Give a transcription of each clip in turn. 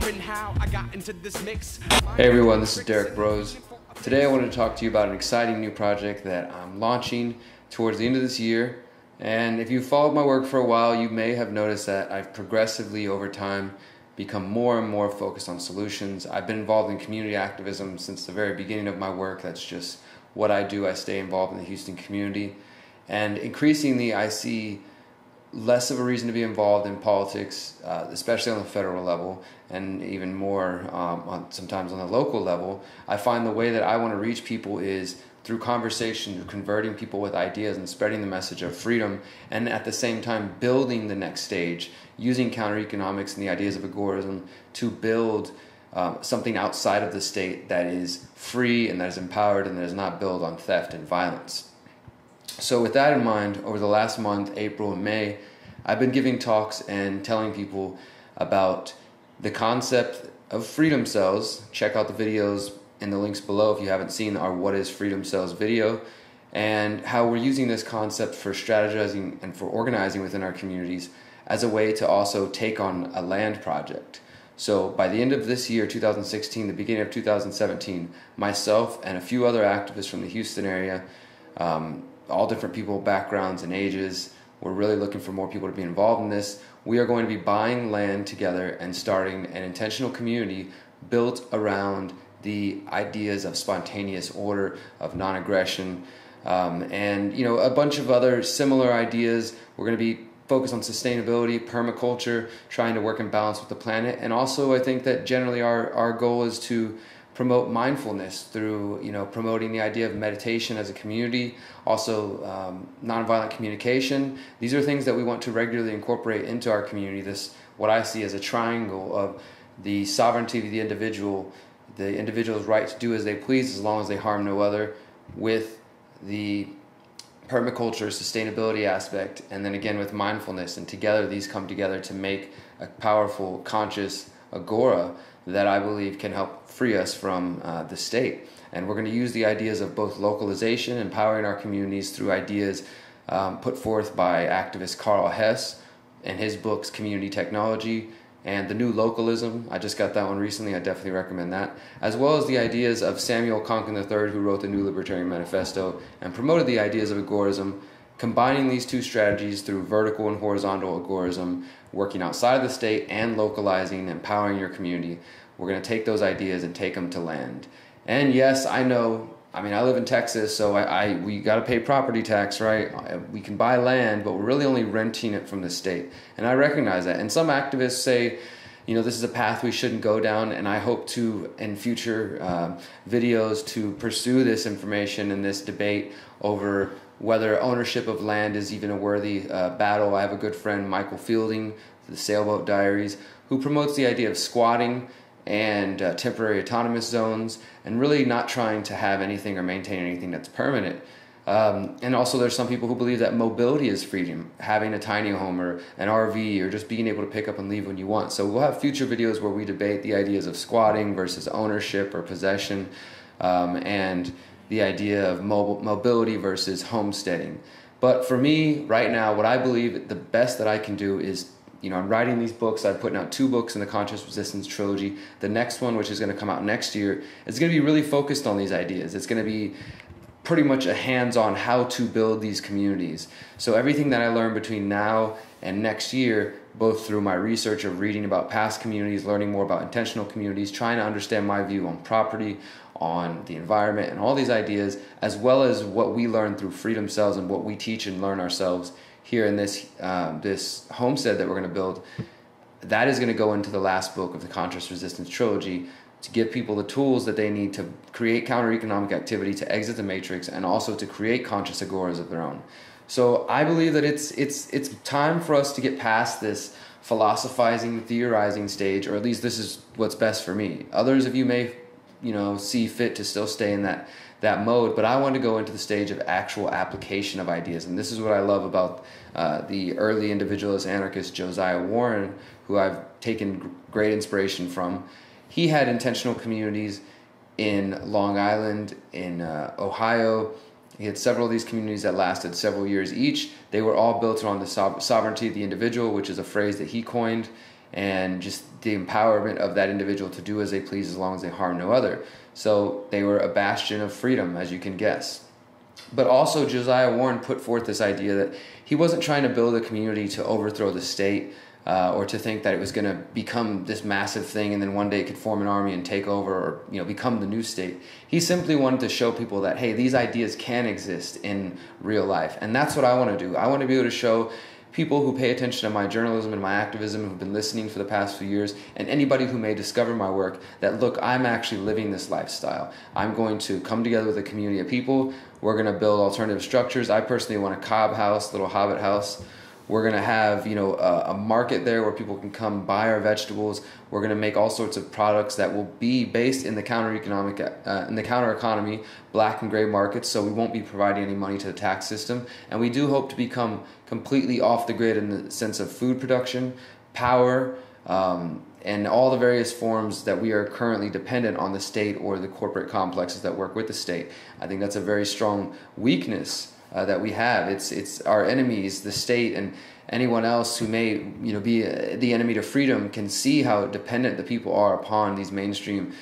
wondering how I got into this mix. Hey everyone, this is Derrick Broze. Today I wanted to talk to you about an exciting new project that I'm launching towards the end of this year. And if you've followed my work for a while, you may have noticed that I've progressively over time become more and more focused on solutions. I've been involved in community activism since the very beginning of my work. That's just what I do. I stay involved in the Houston community. And increasingly I see less of a reason to be involved in politics, especially on the federal level, and even more sometimes on the local level. I find the way that I want to reach people is through conversation, through converting people with ideas and spreading the message of freedom, and at the same time building the next stage, using counter-economics and the ideas of agorism to build something outside of the state that is free and that is empowered and that is not built on theft and violence. So with that in mind, over the last month, April and May, I've been giving talks and telling people about the concept of freedom cells. Check out the videos in the links below if you haven't seen our What is Freedom Cells video, and how we're using this concept for strategizing and for organizing within our communities as a way to also take on a land project. So by the end of this year, 2016, the beginning of 2017, myself and a few other activists from the Houston area, all different people, backgrounds and ages. We're really looking for more people to be involved in this. We are going to be buying land together and starting an intentional community built around the ideas of spontaneous order, of non-aggression, and a bunch of other similar ideas. We're going to be focused on sustainability, permaculture, trying to work in balance with the planet. And also I think that generally our goal is to promote mindfulness through promoting the idea of meditation as a community, also nonviolent communication. These are things that we want to regularly incorporate into our community. This, what I see as a triangle of the sovereignty of the individual's right to do as they please as long as they harm no other, with the permaculture sustainability aspect, and then again with mindfulness, and together these come together to make a powerful conscious agora that I believe can help free us from the state. And we're going to use the ideas of both localization, empowering our communities through ideas put forth by activist Carl Hess and his books Community Technology, and the new localism. I just got that one recently. I definitely recommend that. As well as the ideas of Samuel Konkin III, who wrote the New Libertarian Manifesto and promoted the ideas of agorism, combining these two strategies through vertical and horizontal agorism, working outside of the state and localizing, empowering your community. We're going to take those ideas and take them to land. And yes, I know, I live in Texas, so we got to pay property tax, right? We can buy land, but we're really only renting it from the state. And I recognize that. And some activists say, this is a path we shouldn't go down, and I hope to, in future videos, to pursue this information and this debate over whether ownership of land is even a worthy battle. I have a good friend, Michael Fielding, the Sailboat Diaries, who promotes the idea of squatting and temporary autonomous zones, and really not trying to have anything or maintain anything that's permanent. And also there's some people who believe that mobility is freedom, having a tiny home or an RV or just being able to pick up and leave when you want. So we'll have future videos where we debate the ideas of squatting versus ownership or possession, and the idea of mobility versus homesteading. But for me right now, what I believe the best that I can do is, I'm writing these books. I'm putting out 2 books in the Conscious Resistance trilogy. The next one, which is going to come out next year, is going to be really focused on these ideas. It's going to be pretty much a hands-on how to build these communities. So everything that I learned between now and next year, both through my research of reading about past communities, learning more about intentional communities, trying to understand my view on property, on the environment, and all these ideas, as well as what we learn through Freedom Cells and what we teach and learn ourselves here in this homestead that we're going to build, that is going to go into the last book of the Conscious Resistance trilogy to give people the tools that they need to create counter-economic activity, to exit the matrix, and also to create conscious agoras of their own. So I believe that it's time for us to get past this philosophizing, theorizing stage, or at least this is what's best for me. Others of you may see fit to still stay in that mode, but I want to go into the stage of actual application of ideas. And this is what I love about the early individualist anarchist Josiah Warren, who I've taken great inspiration from. He had intentional communities in Long Island, in Ohio. He had several of these communities that lasted several years each. They were all built around the sovereignty of the individual, which is a phrase that he coined. and just the empowerment of that individual to do as they please as long as they harm no other. So they were a bastion of freedom, as you can guess. But also Josiah Warren put forth this idea that he wasn't trying to build a community to overthrow the state, or to think that it was going to become this massive thing and then one day it could form an army and take over, or become the new state. He simply wanted to show people that, hey, these ideas can exist in real life. And that's what I want to do. I want to be able to show people who pay attention to my journalism and my activism, who've been listening for the past few years, and anybody who may discover my work, that look, I'm actually living this lifestyle. I'm going to come together with a community of people. We're going to build alternative structures. I personally want a cob house, little hobbit house. We're going to have, a market there where people can come buy our vegetables. We're going to make all sorts of products that will be based in the counter economy, black and gray markets. So we won't be providing any money to the tax system. And we do hope to become completely off the grid in the sense of food production, power, and all the various forms that we are currently dependent on the state or the corporate complexes that work with the state. I think that's a very strong weakness that we have. It's our enemies, the state, and anyone else who may be the enemy to freedom can see how dependent the people are upon these mainstream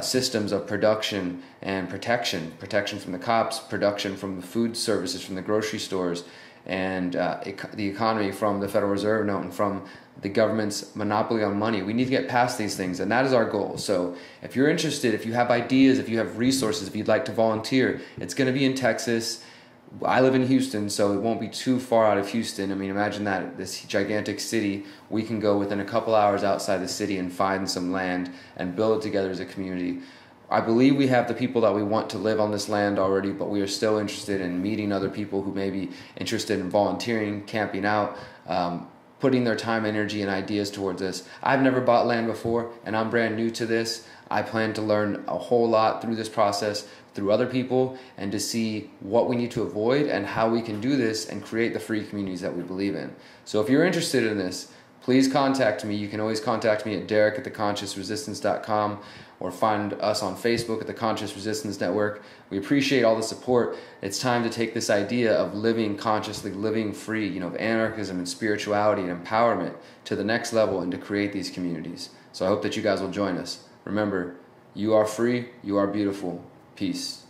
systems of production and protection from the cops, production from the food services from the grocery stores, and the economy from the Federal Reserve note and from the government's monopoly on money. We need to get past these things, and that is our goal. So if you're interested, if you have ideas, if you have resources, if you'd like to volunteer, it's going to be in Texas. I live in Houston, so it won't be too far out of Houston. I mean, imagine that, this gigantic city. We can go within a couple hours outside the city and find some land and build it together as a community. I believe we have the people that we want to live on this land already, but we are still interested in meeting other people who may be interested in volunteering, camping out, putting their time, energy, and ideas towards this. I've never bought land before, and I'm brand new to this. I plan to learn a whole lot through this process, through other people, and to see what we need to avoid and how we can do this and create the free communities that we believe in. So if you're interested in this, please contact me. You can always contact me at derrick@theconsciousresistance.com, or find us on Facebook at the Conscious Resistance Network. We appreciate all the support. It's time to take this idea of living consciously, living free, of anarchism and spirituality and empowerment to the next level, and to create these communities. So I hope that you guys will join us. Remember, you are free, you are beautiful. Peace.